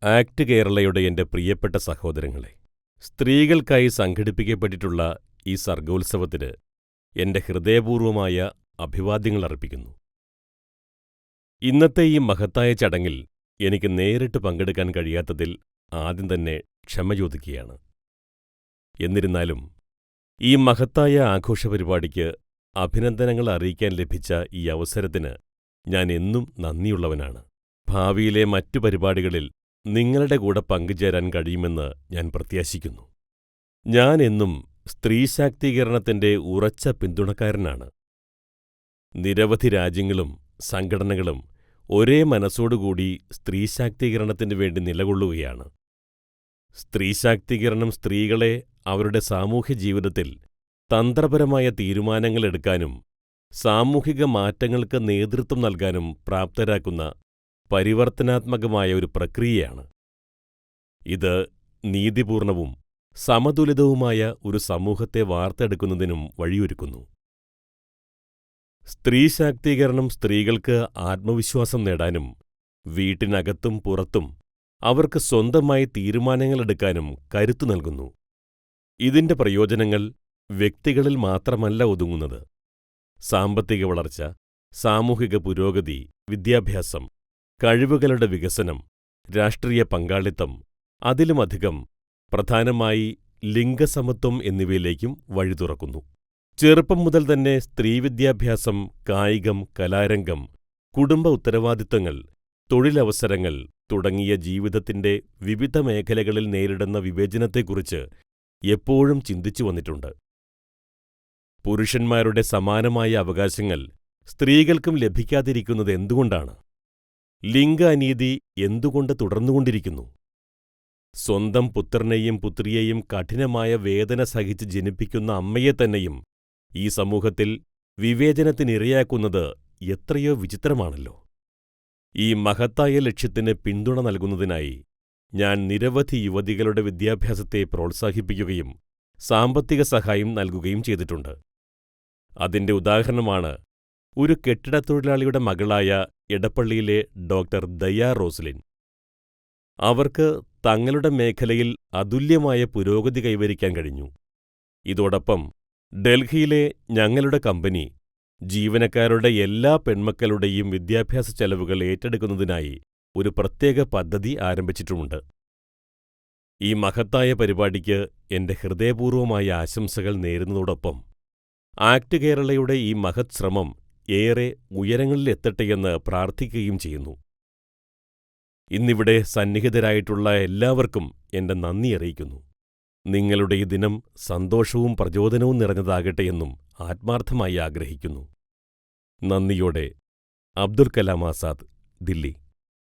Act കേരളയുടെ എൻ്റെ പ്രിയപ്പെട്ട സഹോദരങ്ങളെ, സ്ത്രീകൾക്കായി സംഘടിപ്പിക്കപ്പെട്ടിട്ടുള്ള ഈ സർഗോത്സവത്തിന് എൻ്റെ ഹൃദയപൂർവമായ അഭിവാദ്യങ്ങൾ അർപ്പിക്കുന്നു. ഇന്നത്തെ ഈ മഹത്തായ ചടങ്ങിൽ എനിക്ക് നേരിട്ട് പങ്കെടുക്കാൻ കഴിയാത്തതിൽ ആദ്യം തന്നെ ക്ഷമ ചോദിക്കുകയാണ്. എന്നിരുന്നാലും ഈ മഹത്തായ ആഘോഷപരിപാടിക്ക് അഭിനന്ദനങ്ങൾ അറിയിക്കാൻ ലഭിച്ച ഈ അവസരത്തിന് ഞാൻ എന്നും നന്ദിയുള്ളവനാണ്. ഭാവിയിലെ മറ്റു പരിപാടികളിൽ നിങ്ങളുടെ കൂടെ പങ്കുചേരാൻ കഴിയുമെന്ന് ഞാൻ പ്രത്യാശിക്കുന്നു. ഞാൻ എന്നും സ്ത്രീശാക്തീകരണത്തിൻ്റെ ഉറച്ച പിന്തുണക്കാരനാണ്. നിരവധി രാജ്യങ്ങളും സംഘടനകളും ഒരേ മനസ്സോടുകൂടി സ്ത്രീശാക്തീകരണത്തിനു വേണ്ടി നിലകൊള്ളുകയാണ്. സ്ത്രീശാക്തീകരണം സ്ത്രീകളെ അവരുടെ സാമൂഹ്യ ജീവിതത്തിൽ തന്ത്രപരമായ തീരുമാനങ്ങളെടുക്കാനും സാമൂഹിക മാറ്റങ്ങൾക്ക് നേതൃത്വം നൽകാനും പ്രാപ്തരാക്കുന്ന പരിവർത്തനാത്മകമായ ഒരു പ്രക്രിയയാണ്. ഇത് നീതിപൂർണവും സമതുലിതവുമായ ഒരു സമൂഹത്തെ വാർത്തെടുക്കുന്നതിനും വഴിയൊരുക്കുന്നു. സ്ത്രീശാക്തീകരണം സ്ത്രീകൾക്ക് ആത്മവിശ്വാസം നേടാനും വീട്ടിനകത്തും പുറത്തും അവർക്ക് സ്വന്തമായി തീരുമാനങ്ങളെടുക്കാനും കരുത്തു നൽകുന്നു. ഇതിൻ്റെ പ്രയോജനങ്ങൾ വ്യക്തികളിൽ മാത്രമല്ല ഒതുങ്ങുന്നത്. സാമ്പത്തിക വളർച്ച, സാമൂഹിക പുരോഗതി, വിദ്യാഭ്യാസം, കഴിവുകളുടെ വികസനം, രാഷ്ട്രീയ പങ്കാളിത്തം, അതിലുമധികം പ്രധാനമായി ലിംഗസമത്വം എന്നിവയിലേക്കും വഴി തുറക്കുന്നു. ചെറുപ്പം മുതൽ തന്നെ സ്ത്രീവിദ്യാഭ്യാസം, കായികം, കലാരംഗം, കുടുംബ ഉത്തരവാദിത്തങ്ങൾ, തൊഴിലവസരങ്ങൾ തുടങ്ങിയ ജീവിതത്തിൻ്റെ വിവിധ മേഖലകളിൽ നേരിടുന്ന വിവേചനത്തെക്കുറിച്ച് എപ്പോഴും ചിന്തിച്ചു വന്നിട്ടുണ്ട്. പുരുഷന്മാരുടെ സമാനമായ അവകാശങ്ങൾ സ്ത്രീകൾക്കും ലഭിക്കാതിരിക്കുന്നത് എന്തുകൊണ്ടാണ്? ലിംഗ അനീതി എന്തുകൊണ്ട് തുടർന്നുകൊണ്ടിരിക്കുന്നു? സ്വന്തം പുത്രനെയും പുത്രിയെയും കഠിനമായ വേദന സഹിച്ച് ജനിപ്പിക്കുന്ന അമ്മയെത്തന്നെയും ഈ സമൂഹത്തിൽ വിവേചനത്തിനിരയാക്കുന്നത് എത്രയോ വിചിത്രമാണല്ലോ. ഈ മഹത്തായ ലക്ഷ്യത്തിന് പിന്തുണ നൽകുന്നതിനായി ഞാൻ നിരവധി യുവതികളുടെ വിദ്യാഭ്യാസത്തെ പ്രോത്സാഹിപ്പിക്കുകയും സാമ്പത്തിക സഹായം നൽകുകയും ചെയ്തിട്ടുണ്ട്. അതിൻ്റെ ഉദാഹരണമാണ് ഒരു കെട്ടിടത്തൊഴിലാളിയുടെ മകളായ എടപ്പള്ളിയിലെ ഡോക്ടർ ദയ റോസ്ലിൻ. അവർക്ക് തങ്ങളുടെ മേഖലയിൽ അതുല്യമായ പുരോഗതി കൈവരിക്കാൻ കഴിഞ്ഞു. ഇതോടൊപ്പം ഡൽഹിയിലെ ഞങ്ങളുടെ കമ്പനി ജീവനക്കാരുടെ എല്ലാ പെൺമക്കളുടെയും വിദ്യാഭ്യാസ ചെലവുകൾ ഏറ്റെടുക്കുന്നതിനായി ഒരു പ്രത്യേക പദ്ധതി ആരംഭിച്ചിട്ടുമുണ്ട്. ഈ മഹത്തായ പരിപാടിക്ക് എൻ്റെ ഹൃദയപൂർവമായ ആശംസകൾ നേരുന്നതോടൊപ്പം ആക്ട് കേരളയുടെ ഈ മഹത് ശ്രമം ഏറെ ഉയരങ്ങളിലെത്തട്ടെയെന്ന് പ്രാർത്ഥിക്കുകയും ചെയ്യുന്നു. ഇന്നിവിടെ സന്നിഹിതരായിട്ടുള്ള എല്ലാവർക്കും എൻ്റെ നന്ദി അറിയിക്കുന്നു. നിങ്ങളുടെ ഈ ദിനം സന്തോഷവും പ്രചോദനവും നിറഞ്ഞതാകട്ടെയെന്നും ആത്മാർത്ഥമായി ആഗ്രഹിക്കുന്നു. നന്ദിയോടെ, അബ്ദുൽ കലാം ആസാദ്, ദില്ലി.